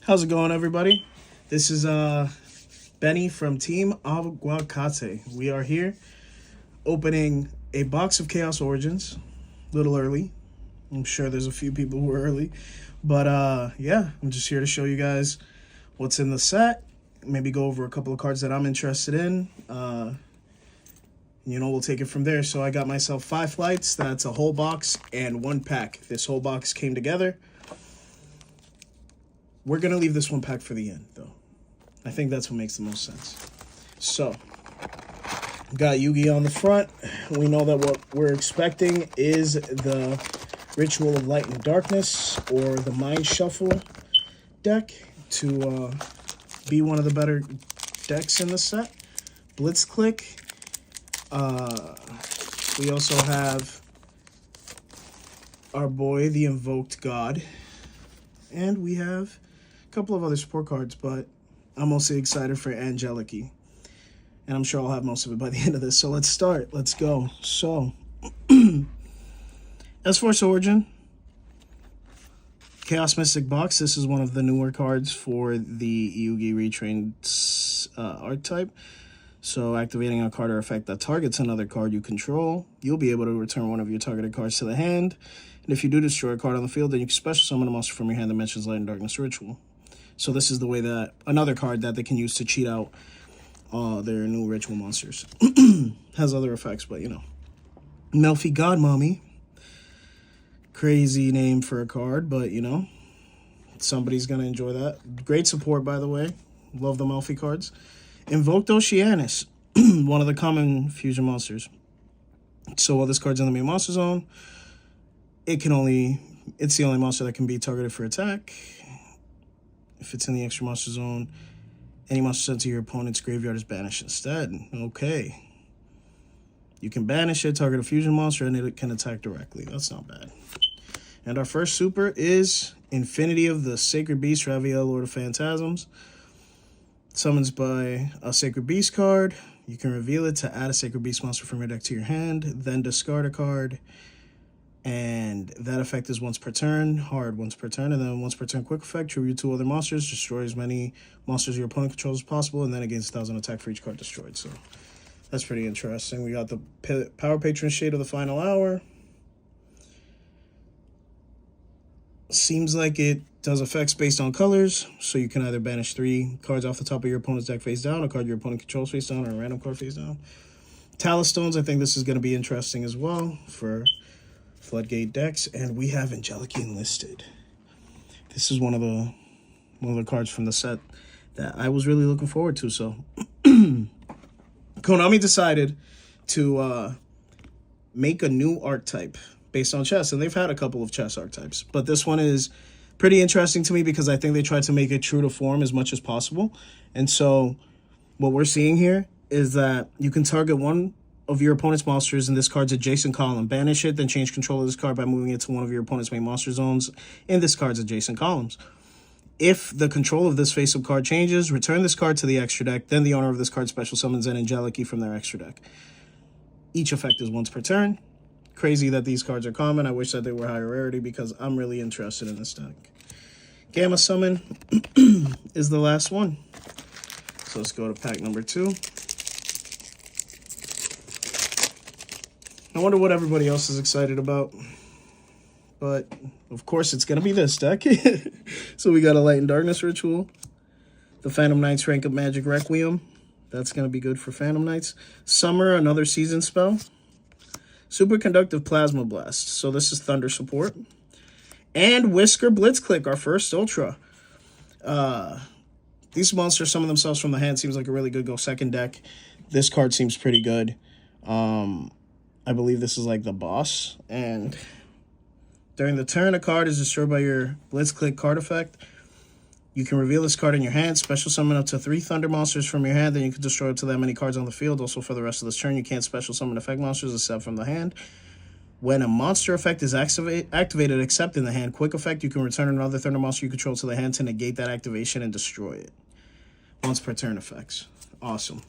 How's it going, everybody? This is Benny from Team Aguacate. We are here opening a box of Chaos Origins. A little early. I'm sure there's a few people who are early. But yeah, I'm just here to show you guys what's in the set. Maybe go over a couple of cards that I'm interested in. We'll take it from there. So I got myself 5 flights. That's a whole box and 1 pack. This whole box came together. We're going to leave this 1 pack for the end, though. I think that's what makes the most sense. So, got Yu-Gi-Oh! On the front. We know that what we're expecting is the Ritual of Light and Darkness, or the Mind Shuffle deck, to be one of the better decks in the set. Blitzclick. We also have our boy, the Invoked God. And we have couple of other support cards, but I'm mostly excited for Angeliki, and I'm sure I'll have most of it by the end of this. So let's start. Let's go. So, S-Force Origin, Chaos Mystic Box. This is one of the newer cards for the Yu-Gi Retrained archetype. So, activating a card or effect that targets another card you control, you'll be able to return one of your targeted cards to the hand. And if you do destroy a card on the field, then you can special summon a monster from your hand that mentions Light and Darkness Ritual. So this is the way that another card that they can use to cheat out their new ritual monsters. Has other effects, but Melfi Godmommy. Crazy name for a card, but somebody's going to enjoy that. Great support, by the way. Love the Melfi cards. Invoked Oceanus, one of the common fusion monsters. So while this card's in the main monster zone, it's the only monster that can be targeted for attack. If it's in the extra monster zone, any monster sent to your opponent's graveyard is banished instead. Okay. You can banish it, target a fusion monster, and it can attack directly. That's not bad. And our first super is Infinity of the Sacred Beast, Raviel, Lord of Phantasms. Summons by a Sacred Beast card. You can reveal it to add a Sacred Beast monster from your deck to your hand, then discard a card. And that effect is once per turn, hard once per turn, and then once per turn quick effect, tribute 2 other monsters, destroy as many monsters your opponent controls as possible, and then it gains 1,000 attack for each card destroyed. So that's pretty interesting. We got the Power Patron Shade of the Final Hour. Seems like it does effects based on colors, so you can either banish 3 cards off the top of your opponent's deck face down, a card your opponent controls face down, or a random card face down. Talus Stones, I think this is going to be interesting as well for Floodgate decks, and we have Angeliki enlisted. This is one of the cards from the set that I was really looking forward to. So Konami decided to make a new archetype based on chess, and they've had a couple of chess archetypes, but this one is pretty interesting to me because I think they tried to make it true to form as much as possible. And so what we're seeing here is that you can target one of your opponent's monsters in this card's adjacent column. Banish it, then change control of this card by moving it to one of your opponent's main monster zones in this card's adjacent columns. If the control of this face-up card changes, return this card to the extra deck, then the owner of this card special summons an Angeliki from their extra deck. Each effect is once per turn. Crazy that these cards are common. I wish that they were higher rarity because I'm really interested in this deck. Gamma Summon is the last one. So let's go to pack number 2. I wonder what everybody else is excited about. But, of course, it's going to be this deck. So we got a Light and Darkness Ritual. The Phantom Knights Rank Up Magic Requiem. That's going to be good for Phantom Knights. Summer, another season spell. Superconductive Plasma Blast. So this is Thunder support. And Whisker Blitzclick, our first Ultra. These monsters summon themselves from the hand. Seems like a really good go second deck. This card seems pretty good. I believe this is like the boss, and during the turn, a card is destroyed by your Blitzclick card effect. You can reveal this card in your hand, special summon up to 3 Thunder monsters from your hand, then you can destroy up to that many cards on the field. Also, for the rest of this turn, you can't special summon effect monsters except from the hand. When a monster effect is activated except in the hand, quick effect, you can return another Thunder monster you control to the hand to negate that activation and destroy it. Once per turn effects. Awesome.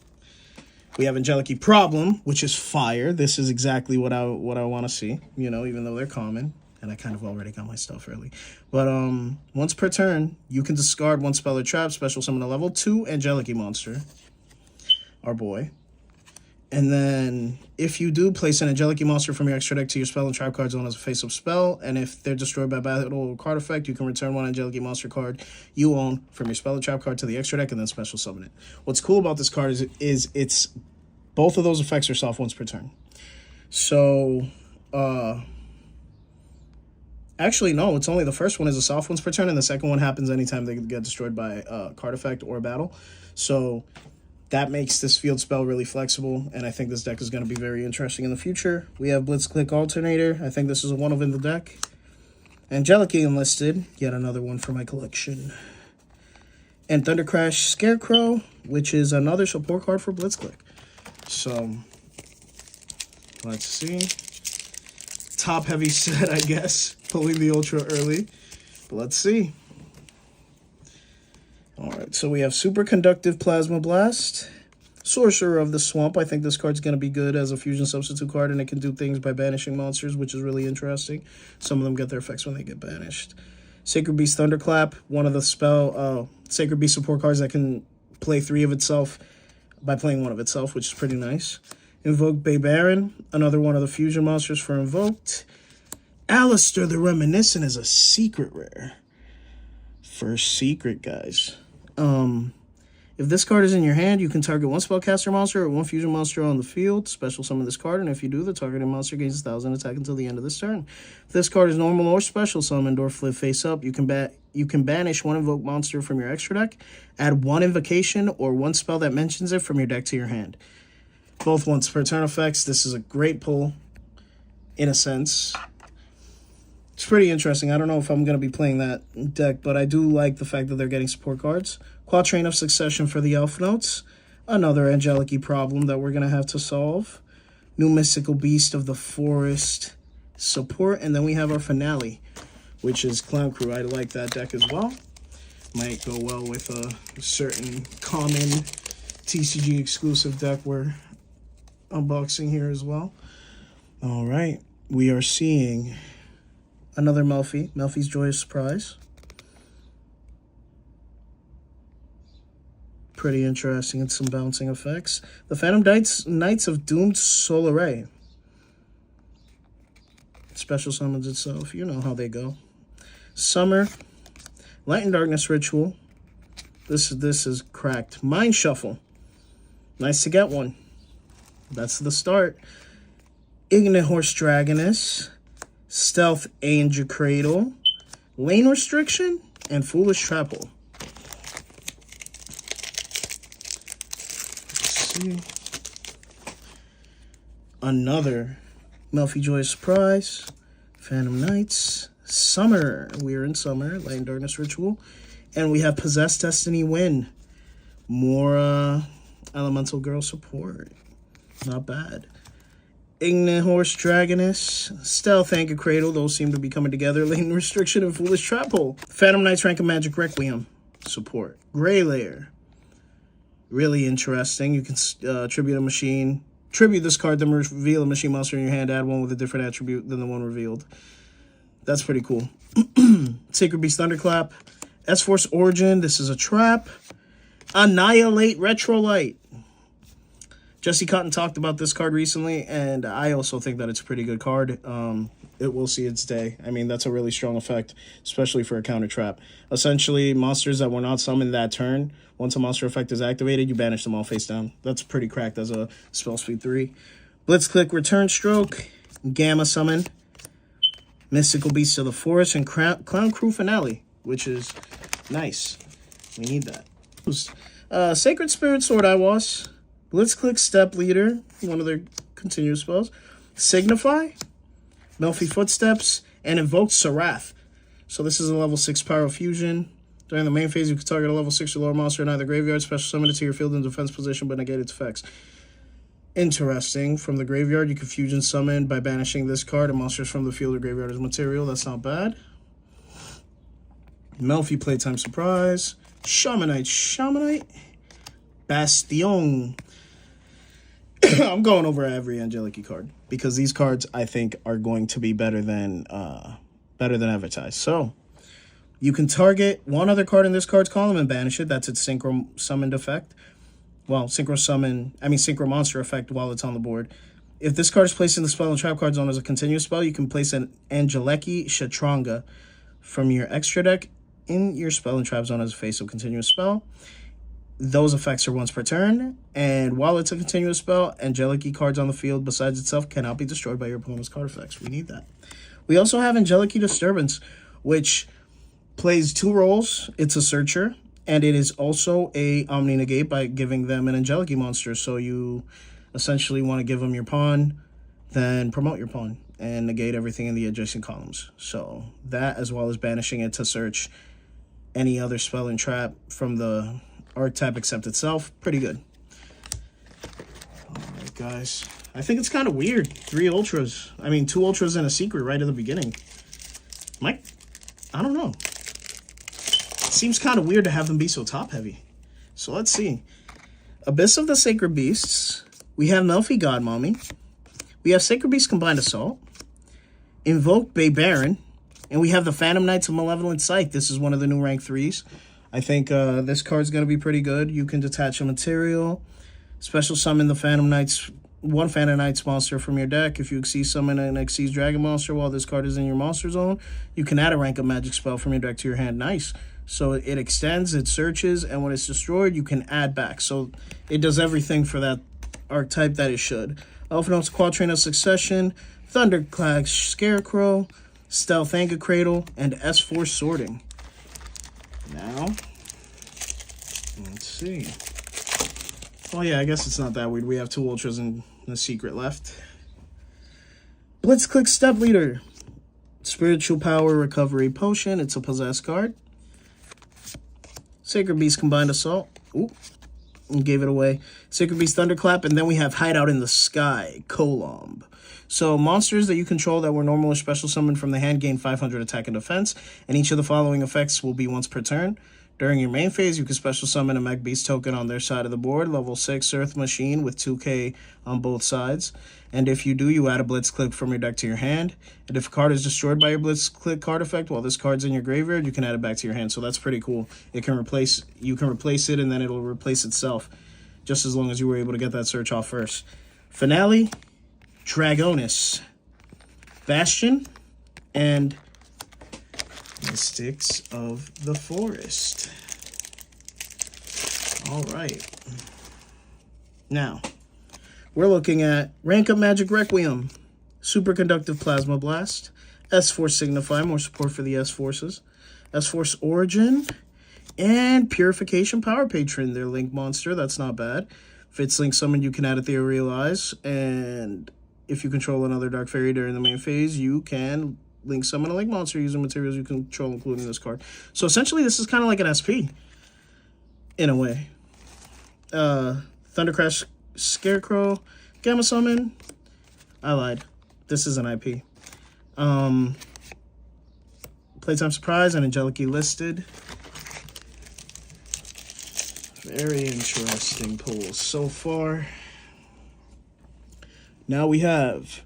We have Angeliki Problem, which is fire. This is exactly what I want to see, even though they're common. And I kind of already got my stuff early. But once per turn, you can discard one spell or trap, special summon a level 2 Angelic monster. Our boy. And then, if you do, place an Angelic monster from your extra deck to your spell and trap card zone as a face-up spell. And if they're destroyed by battle or card effect, you can return one Angelic monster card you own from your spell and trap card to the extra deck and then special summon it. What's cool about this card is it's both of those effects are soft once per turn. So, actually, no, it's only the first one is a soft once per turn, and the second one happens anytime they get destroyed by card effect or battle. So that makes this field spell really flexible, and I think this deck is going to be very interesting in the future. We have Blitzclick Alternator. I think this is a one of in the deck. Angelic Enlisted, yet another one for my collection. And Thunder Crash Scarecrow, which is another support card for Blitzclick. So, let's see. Top heavy set, I guess. Pulling the Ultra early. But let's see. Alright, so we have Superconductive Plasma Blast. Sorcerer of the Swamp. I think this card's going to be good as a fusion substitute card, and it can do things by banishing monsters, which is really interesting. Some of them get their effects when they get banished. Sacred Beast Thunderclap. One of the Sacred Beast support cards that can play 3 of itself by playing 1 of itself, which is pretty nice. Invoke Bay Baron. Another one of the fusion monsters for Invoked. Alistair the Reminiscent is a secret rare. First secret, guys. If this card is in your hand, you can target one spellcaster monster or one fusion monster on the field. Special summon this card, and if you do, the targeted monster gains 1,000 attack until the end of this turn. If this card is normal or special summoned or flip face up, you can banish one invoke monster from your extra deck, add 1 invocation or 1 spell that mentions it from your deck to your hand. Both once per turn effects. This is a great pull, in a sense. It's pretty interesting. I don't know if I'm going to be playing that deck, but I do like the fact that they're getting support cards. Quatrain of Succession for the Elf Notes. Another Angelic problem that we're going to have to solve. New Mystical Beast of the Forest support. And then we have our finale, which is Clown Crew. I like that deck as well. Might go well with a certain common TCG exclusive deck we're unboxing here as well. All right. We are seeing another Melfi. Melfi's Joyous Surprise. Pretty interesting and some bouncing effects. The Phantom Knights of Doomed Soul Array. Special summons itself. You know how they go. Summer. Light and Darkness Ritual. This is cracked. Mind Shuffle. Nice to get one. That's the start. Ignis Horse Dragoness. Stealth Angel Cradle. Lane Restriction. And Foolish Trapple. Another Melfi Joyous Surprise, Phantom Knights, Summer. We're in Summer, Light and Darkness Ritual. And we have Possessed Destiny Win. More Elemental Girl support. Not bad. Ignis Horse Dragoness, Stealth Anchor Cradle. Those seem to be coming together. Lane Restriction and Foolish Trapple. Phantom Knights Rank of Magic Requiem support. Gray Layer. Really interesting. You can tribute this card, then reveal a machine monster in your hand, add one with a different attribute than the one revealed. That's pretty cool. Sacred Beast Thunderclap. S-Force Origin. This is a trap. Annihilate Retrolight. Jesse Cotton talked about this card recently, and I also think that it's a pretty good card. It will see its day. I mean, that's a really strong effect, especially for a counter trap. Essentially, monsters that were not summoned that turn, once a monster effect is activated, you banish them all face down. That's pretty cracked as a spell speed 3. Blitzclick Return Stroke, Gamma Summon, Mystical Beast of the Forest, and Clown Crew Finale, which is nice. We need that. Sacred Spirit Sword Iwas, Blitzclick Step Leader, one of their continuous spells, Signify, Melfi Footsteps, and Invoke Sarath. So this is a level 6 Pyro Fusion. During the main phase, you can target a level 6 or lower monster in either graveyard, special summon it to your field in defense position, but negate its effects. Interesting. From the graveyard, you can fusion summon by banishing this card and monsters from the field or graveyard as material. That's not bad. Melfi Playtime Surprise. Shamanite. Bastion. I'm going over every Angelic card because these cards, I think, are going to be better than better than advertised. So you can target one other card in this card's column and banish it. That's its synchro summoned effect. Well, synchro monster effect while it's on the board. If this card is placed in the spell and trap card zone as a continuous spell, you can place an Angeliki Shatranga from your extra deck in your spell and trap zone as a face of continuous spell. Those effects are once per turn, and while it's a continuous spell, Angeliki cards on the field besides itself cannot be destroyed by your opponent's card effects. We need that. We also have Angeliki Disturbance, which plays 2 roles. It's a searcher, and it is also a Omni Negate by giving them an Angeliki monster. So you essentially want to give them your pawn, then promote your pawn, and negate everything in the adjacent columns. So that, as well as banishing it to search any other spell and trap from the archetype except itself. Pretty good. Alright, guys. I think it's kind of weird. 2 ultras and a secret right at the beginning. I don't know. It seems kind of weird to have them be so top-heavy. So let's see. Abyss of the Sacred Beasts. We have Melfi Godmommy. We have Sacred Beast Combined Assault. Invoke Bay Baron. And we have the Phantom Knights of Malevolent Sight. This is one of the new rank 3s. I think this card's going to be pretty good. You can detach a material. Special summon the Phantom Knights, one Phantom Knights monster from your deck. If you Xyz summon an Xyz Dragon monster while this card is in your monster zone, you can add a rank of magic spell from your deck to your hand. Nice. So it extends, it searches, and when it's destroyed, you can add back. So it does everything for that archetype that it should. Elfino's Quatrain of Succession, Thunderclap Scarecrow, Stealth Anger Cradle, and S4 Sorting. Now, let's see. Oh yeah, I guess it's not that weird. We have 2 ultras and a secret left. Blitzclick Step Leader. Spiritual Power Recovery Potion. It's a possessed card. Sacred Beast Combined Assault. Ooh, and gave it away. Sacred Beast Thunderclap, and then we have Hideout in the Sky, Colomb. So monsters that you control that were normal or special summoned from the hand gain 500 attack and defense, and each of the following effects will be once per turn. During your main phase, you can special summon a Mech Beast token on their side of the board, level 6 Earth Machine with 2k on both sides. And if you do, you add a Blitzclick from your deck to your hand. And if a card is destroyed by your Blitzclick card effect while this card's in your graveyard, you can add it back to your hand. So that's pretty cool. You can replace it, and then it'll replace itself, just as long as you were able to get that search off first. Finale, Dragonis, Bastion, and Mystics of the Forest. All right. Now, we're looking at Rank Up Magic Requiem, Superconductive Plasma Blast, S-Force Signify, more support for the S-Forces, S-Force Origin, and Purification Power Patron, their Link monster. That's not bad. If it's Link summoned, you can add Ethereal Eyes, and if you control another Dark Fairy during the main phase, you can Link summon a Link monster using materials you control, including this card. So essentially, this is kind of like an SP, in a way. Thundercrash Scarecrow, Gamma Summon. I lied. This is an IP. Playtime Surprise and Angeliki listed. Very interesting pulls so far. Now we have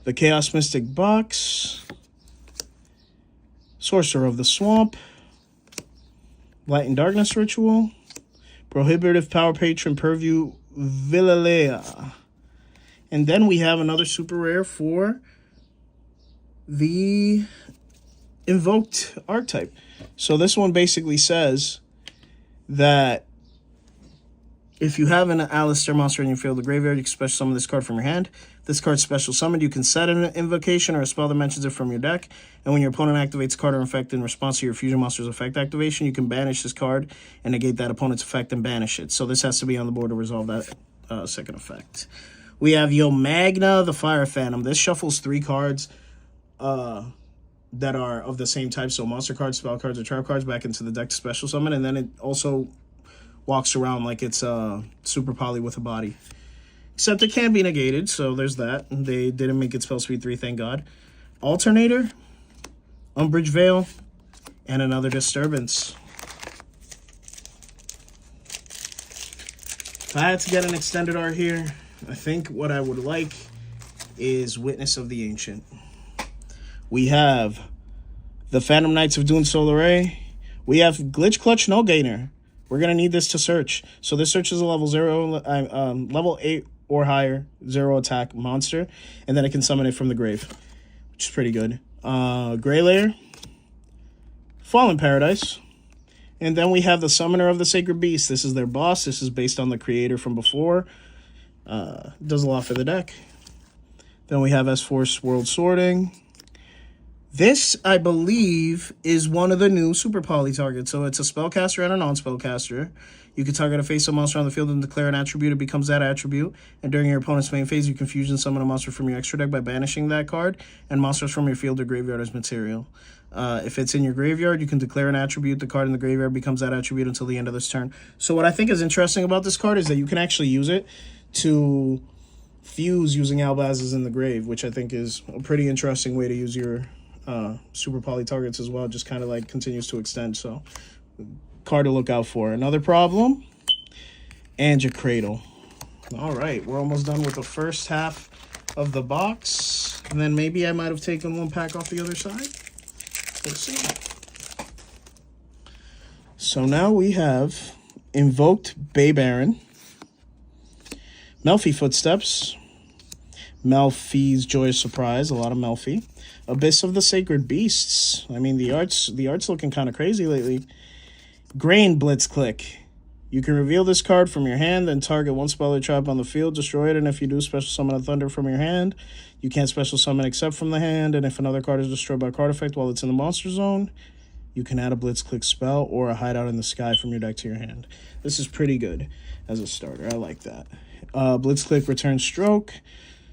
the Chaos Mystic Box, Sorcerer of the Swamp, Light and Darkness Ritual, Prohibitive Power Patron Purview Villalea. And then we have another super rare for the Invoked archetype. So this one basically says that if you have an Alistair monster in your field or graveyard, you can special summon this card from your hand. This card's special summoned. You can set an invocation or a spell that mentions it from your deck. And when your opponent activates a card or effect in response to your fusion monster's effect activation, you can banish this card and negate that opponent's effect and banish it. So this has to be on the board to resolve that second effect. We have Yomagna, the Fire Phantom. This shuffles 3 cards that are of the same type. So monster cards, spell cards, or trap cards back into the deck to special summon. And then it also walks around like it's super poly with a body. Except it can be negated, so there's that. They didn't make it spell speed 3, thank God. Alternator, Umbrage Veil, and another Disturbance. If I had to get an extended art here, I think what I would like is Witness of the Ancient. We have The Phantom Knights of Dune Solaray. We have Glitch Clutch No Gainer. We're going to need this to search. So this search is a level 0, level 8 or higher, 0 attack monster. And then it can summon it from the grave, which is pretty good. Gray Layer. Fallen Paradise. And then we have the Summoner of the Sacred Beast. This is their boss. This is based on the creator from before. Does a lot for the deck. Then we have S-Force World Sorting. This, I believe, is one of the new Super Poly targets. So it's a spellcaster and a non-spellcaster. You can target a face-up monster on the field and declare an attribute. It becomes that attribute. And during your opponent's main phase, you can fusion summon a monster from your extra deck by banishing that card and monsters from your field or graveyard as material. If it's in your graveyard, you can declare an attribute. The card in the graveyard becomes that attribute until the end of this turn. So what I think is interesting about this card is that you can actually use it to fuse using Albaz's in the grave, which I think is a pretty interesting way to use your Super Poly targets as well. Just kind of like continues to extend. So card to look out for. Another problem, and your Cradle. All right, we're almost done with the first half of the box. And then maybe I might have taken one pack off the other side. We'll see. So now we have Invoked Bay Baron, Melfi Footsteps, Melfi's Joyous Surprise, a lot of Melfi. Abyss of the Sacred Beasts. I mean, the art's looking kind of crazy lately. Grain Blitzclick. You can reveal this card from your hand, then target one spell or trap on the field, destroy it, and if you do, special summon a Thunder from your hand. You can't special summon except from the hand, and if another card is destroyed by a card effect while it's in the monster zone, you can add a Blitzclick spell or a Hideout in the Sky from your deck to your hand. This is pretty good as a starter. I like that. Blitzclick Return Stroke.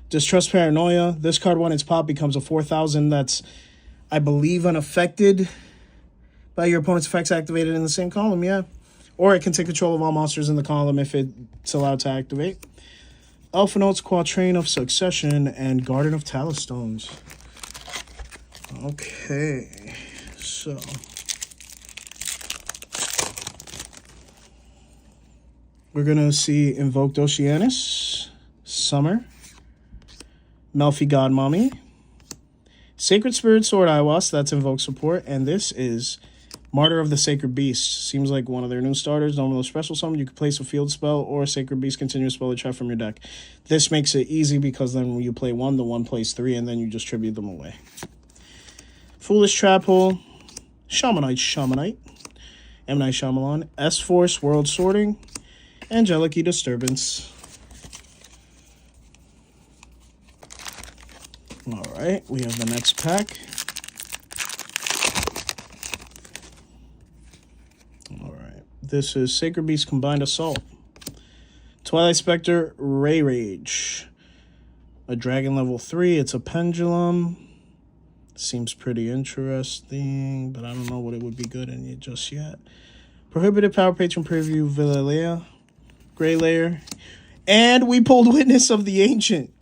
Distrust Paranoia. This card, when it's popped, becomes a 4,000 that's, I believe, unaffected by your opponent's effects activated in the same column, yeah. Or it can take control of all monsters in the column if it's allowed to activate. Alpha Notes, Quatrain of Succession, and Garden of Talstones. Okay, so we're going to see Invoked Oceanus, Summer, Melfi Godmommy, Sacred Spirit Sword Iwas, that's Invoke support, and this is Martyr of the Sacred Beast. Seems like one of their new starters. Normal special summon, you can place a field spell or a Sacred Beast continuous spell or trap from your deck. This makes it easy because then when you play one, the one plays three, and then you just tribute them away. Foolish Trap Hole, Shamanite, M. Night Shyamalan, S-Force World Sorting, Angelic Disturbance. All right, we have the next pack. All right, this is Sacred Beast Combined Assault, Twilight Spectre Ray Rage, a dragon level 3. It's a pendulum. Seems pretty interesting, but I don't know what it would be good in it just yet. Prohibited Power Patron Preview Villalea, Gray Layer, and we pulled Witness of the Ancient.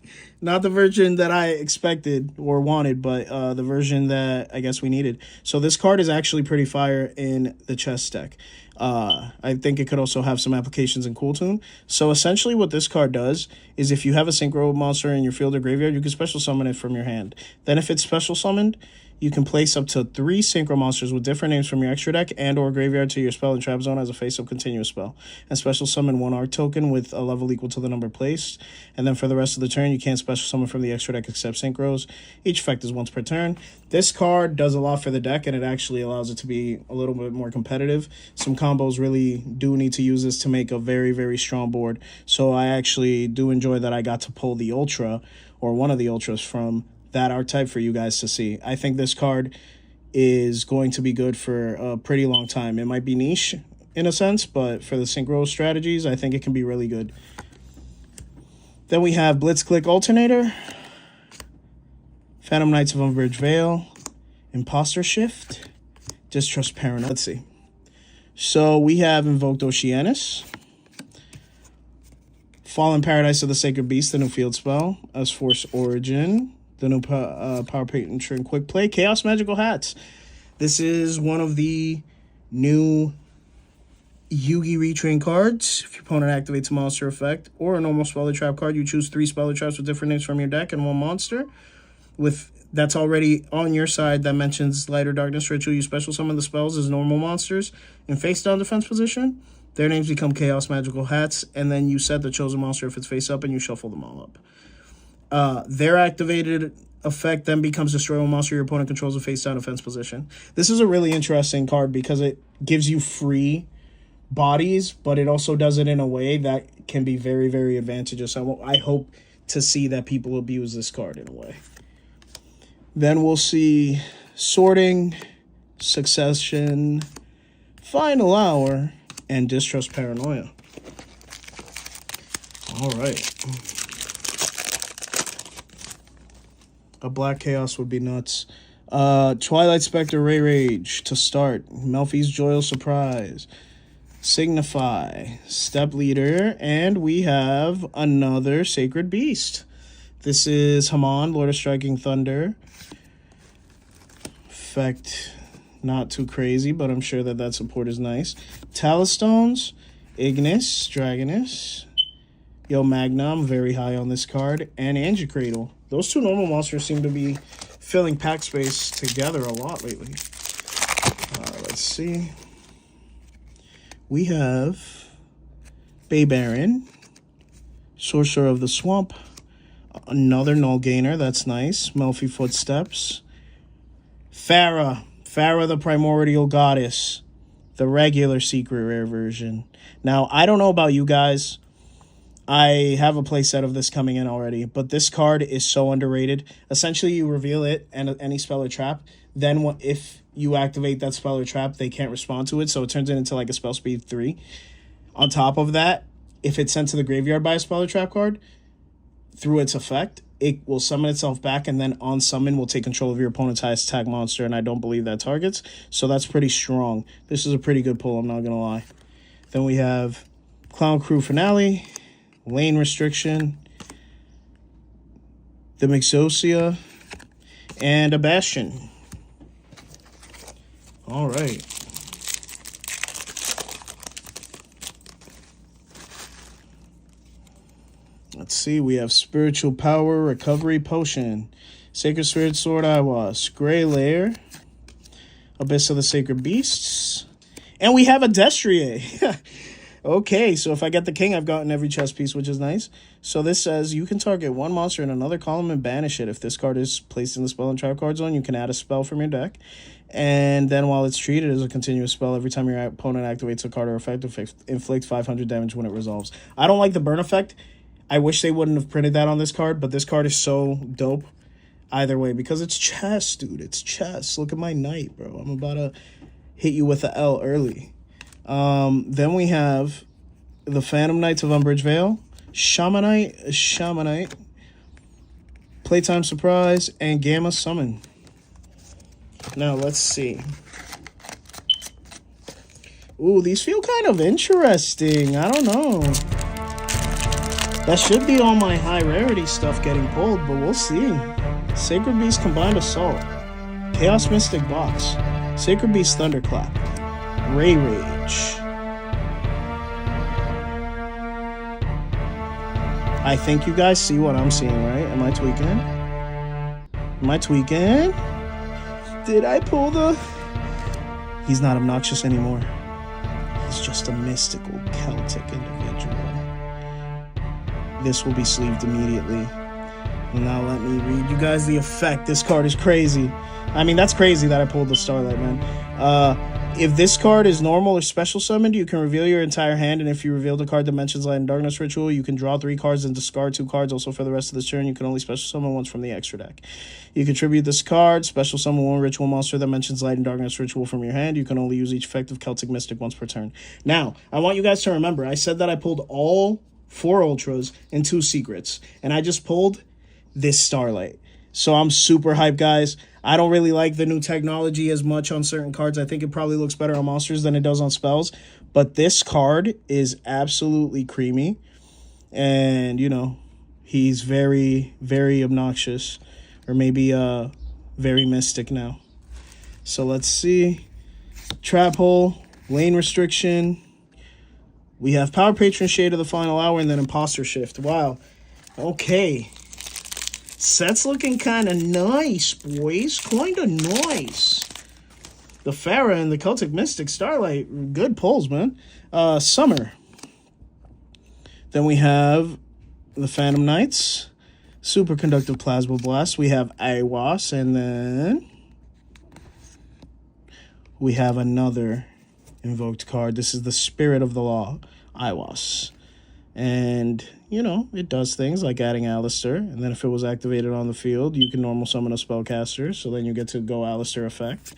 Not the version that I expected or wanted, but the version that I guess we needed. So this card is actually pretty fire in the chess deck. I think it could also have some applications in Cool Tune. So essentially what this card does is if you have a synchro monster in your field or graveyard, you can special summon it from your hand. Then if it's special summoned, you can place up to 3 synchro monsters with different names from your extra deck and or graveyard to your spell and trap zone as a face-up continuous spell. And special summon 1 art token with a level equal to the number placed. And then for the rest of the turn, you can't special summon from the extra deck except synchros. Each effect is once per turn. This card does a lot for the deck, and it actually allows it to be a little bit more competitive. Some combos really do need to use this to make a very, very strong board. So I actually do enjoy that I got to pull the Ultra, or one of the Ultras, from that archetype for you guys to see. I think this card is going to be good for a pretty long time. It might be niche in a sense, but for the synchro strategies, I think it can be really good. Then we have Blitzclick Alternator, Phantom Knights of Unbridged Vale, Imposter Shift, Distrust Paranoia. Let's see. So we have Invoked Oceanus, Fallen Paradise of the Sacred Beast, the new field spell, S-Force Origin, the new Power Patron Quick Play, Chaos Magical Hats. This is one of the new Yugi Retrain cards. If your opponent activates a monster effect or a normal spell or trap card, you choose 3 spell or traps with different names from your deck and 1 monster with that's already on your side that mentions Light or Darkness Ritual, you special summon the spells as normal monsters in face down defense position. Their names become Chaos Magical Hats, and then you set the chosen monster if it's face up, and you shuffle them all up. Their activated effect then becomes destroy one monster your opponent controls a face down defense position. This is a really interesting card because it gives you free bodies, but it also does it in a way that can be very, very advantageous. I hope to see that people abuse this card in a way. Then we'll see Sorting, Succession, Final Hour, and Distrust Paranoia. All right. A Black Chaos would be nuts. Twilight Spectre Ray Rage to start. Melfi's Joyous Surprise. Signify. Step Leader. And we have another Sacred Beast. This is Haman, Lord of Striking Thunder. Effect not too crazy, but I'm sure that support is nice. Talstones, Ignis, Dragoness, Yo Magna, I'm very high on this card, and Angicradle. Those two normal monsters seem to be filling pack space together a lot lately. Let's see. We have Bay Baron, Sorcerer of the Swamp, another Null Gainer, that's nice. Melfi Footsteps. Farah the Primordial Goddess, the regular secret rare version. Now, I don't know about you guys. I have a playset of this coming in already, but this card is so underrated. Essentially, you reveal it and any spell or trap. Then if you activate that spell or trap, they can't respond to it, so it turns it into like a spell speed 3. On top of that, if it's sent to the graveyard by a spell or trap card, through its effect, it will summon itself back, and then on summon will take control of your opponent's highest attack monster, and I don't believe that targets, so that's pretty strong. This is a pretty good pull, I'm not going to lie. Then we have Clown Crew Finale, Lane Restriction, the Mixosia, and a Bastion. All right. Let's see, we have Spiritual Power, Recovery Potion, Sacred Spirit Sword Iwas, Gray Lair, Abyss of the Sacred Beasts, and we have a Destrier. Okay, so if I get the king, I've gotten every chess piece, which is nice. So this says you can target one monster in another column and banish it. If this card is placed in the spell and trap card zone, you can add a spell from your deck. And then while it's treated as a continuous spell, every time your opponent activates a card or effect, inflict 500 damage when it resolves. I don't like the burn effect. I wish they wouldn't have printed that on this card, but this card is so dope either way because it's chess, dude. It's chess. Look at my knight, bro. I'm about to hit you with the L early. Then we have the Phantom Knights of Umbridge Vale, Shamanite, Playtime Surprise, and Gamma Summon. Now, let's see. Ooh, these feel kind of interesting. I don't know. That should be all my high rarity stuff getting pulled, but we'll see. Sacred Beast Combined Assault, Chaos Mystic Box, Sacred Beast Thunderclap, Ray Rage. I think you guys see what I'm seeing, right? Am I tweaking? Am I tweaking? Did I pull the... He's not obnoxious anymore. He's just a mystical Celtic individual. This will be sleeved immediately. Now let me read you guys the effect. This card is crazy. I mean, that's crazy that I pulled the Starlight, man. If this card is normal or special summoned, you can reveal your entire hand, and if you reveal the card Dimensions Light and Darkness Ritual, you can draw 3 cards and discard 2 cards. Also, for the rest of this turn, you can only special summon once from the extra deck. You contribute this card, special summon 1 ritual monster that mentions Light and Darkness Ritual from your hand. You can only use each effect of Celtic Mystic once per turn. Now, I want you guys to remember, I said that I pulled all 4 Ultras and 2 Secrets, and I just pulled this Starlight. So I'm super hyped, guys. I don't really like the new technology as much on certain cards. I think it probably looks better on monsters than it does on spells. But this card is absolutely creamy. And, you know, he's very, very obnoxious. Or maybe very mystic now. So let's see. Trap Hole, Lane Restriction. We have Power Patron Shade of the Final Hour and then Imposter Shift. Wow. Okay. Set's looking kind of nice, boys. Kind of nice. The Farah and the Celtic Mystic Starlight. Good pulls, man. Summer. Then we have the Phantom Knights. Superconductive Plasma Blast. We have Iwas. And then we have another invoked card. This is the Spirit of the Law. Iwas. And, you know, it does things like adding Alistair. And then if it was activated on the field, you can normal summon a spellcaster. So then you get to go Alistair effect.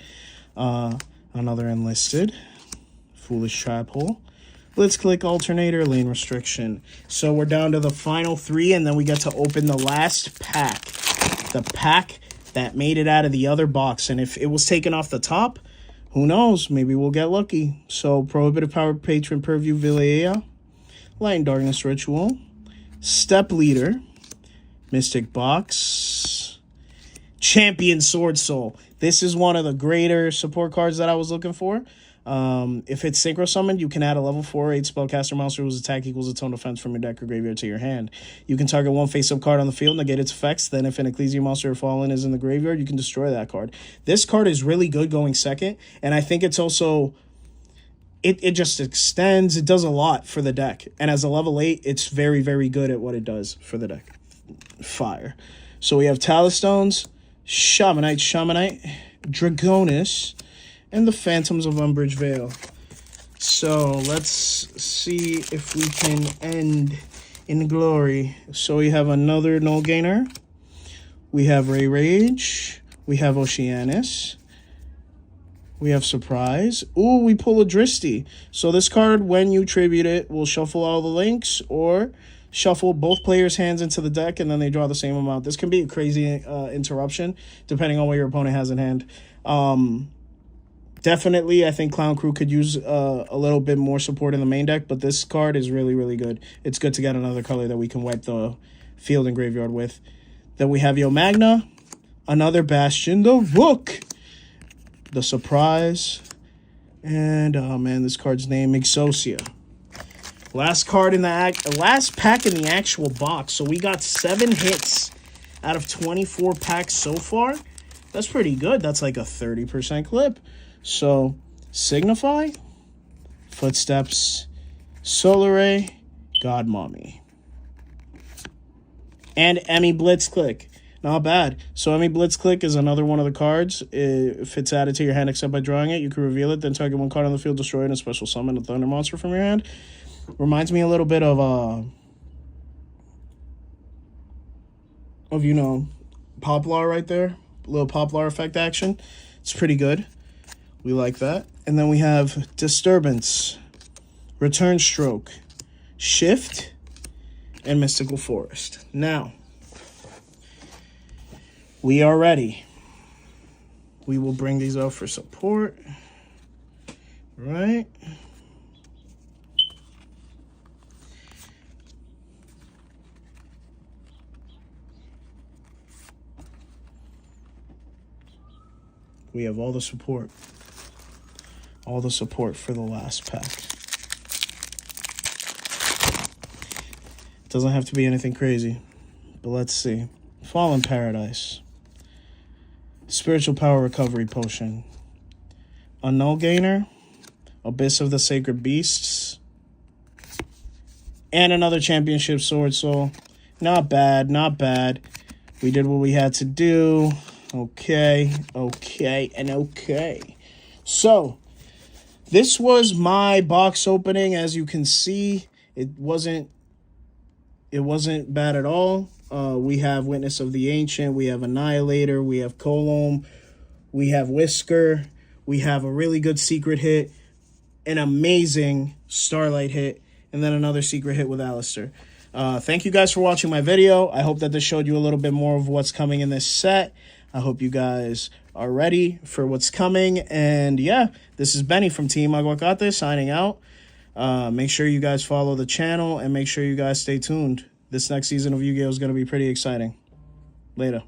Another enlisted. Foolish Trap Hole. Let's click Alternator, Lane Restriction. So we're down to the final 3, and then we get to open the last pack. The pack that made it out of the other box. And if it was taken off the top, who knows? Maybe we'll get lucky. So Prohibitive Power Patron Purview Vilea. Light and Darkness Ritual. Step Leader. Mystic Box. Champion Sword Soul. This is one of the greater support cards that I was looking for. If it's synchro summoned, you can add a level 4/8 spellcaster monster whose attack equals its own defense from your deck or graveyard to your hand. You can target one face-up card on the field, negate its effects. Then if an Ecclesia monster or Fallen is in the graveyard, you can destroy that card. This card is really good going second, and I think it's also... It just extends. It does a lot for the deck. And as a level 8, it's very, very good at what it does for the deck. Fire. So we have Talstones, Shamanite, Dragonis, and the Phantoms of Umbridge Vale. So let's see if we can end in glory. So we have another Null Gainer. We have Ray Rage. We have Oceanus. We have Surprise. Ooh, we pull a Dristy. So this card, when you tribute it, will shuffle all the links or shuffle both players' hands into the deck, and then they draw the same amount. This can be a crazy interruption, depending on what your opponent has in hand. Definitely, I think Clown Crew could use a little bit more support in the main deck, but this card is really, really good. It's good to get another color that we can wipe the field and graveyard with. Then we have Yo Magna, another Bastion, the Rook, the Surprise, and, oh man, this card's name, Exosia. Last card in the last pack in the actual box. So we got 7 hits out of 24 packs so far. That's pretty good. That's like a 30% clip. So, Signify, Footsteps, Solar Ray, God Mommy, and Emmy Blitzclick. Not bad. So Emmy Blitzclick is another one of the cards. If it's added to your hand except by drawing it, you can reveal it, then target one card on the field, destroy it, and special summon a Thunder Monster from your hand. Reminds me a little bit of you know, Poplar right there. A little Poplar effect action. It's pretty good. We like that. And then we have Disturbance, Return Stroke, Shift, and Mystical Forest. Now, we are ready. We will bring these out for support. Right? We have all the support. All the support for the last pack. Doesn't have to be anything crazy. But let's see. Fallen Paradise. Spiritual Power Recovery Potion. A Null Gainer. Abyss of the Sacred Beasts. And another Championship Sword Soul. Not bad, not bad. We did what we had to do. Okay, and okay. So, this was my box opening. As you can see, it wasn't bad at all. We have Witness of the Ancient, we have Annihilator, we have Colomb, we have Whisker, we have a really good secret hit, an amazing Starlight hit, and then another secret hit with Alistair. Thank you guys for watching my video. I hope that this showed you a little bit more of what's coming in this set. I hope you guys are ready for what's coming. And yeah, this is Benny from Team Aguacate signing out. Make sure you guys follow the channel and make sure you guys stay tuned. This next season of Yu-Gi-Oh! Is going to be pretty exciting. Later.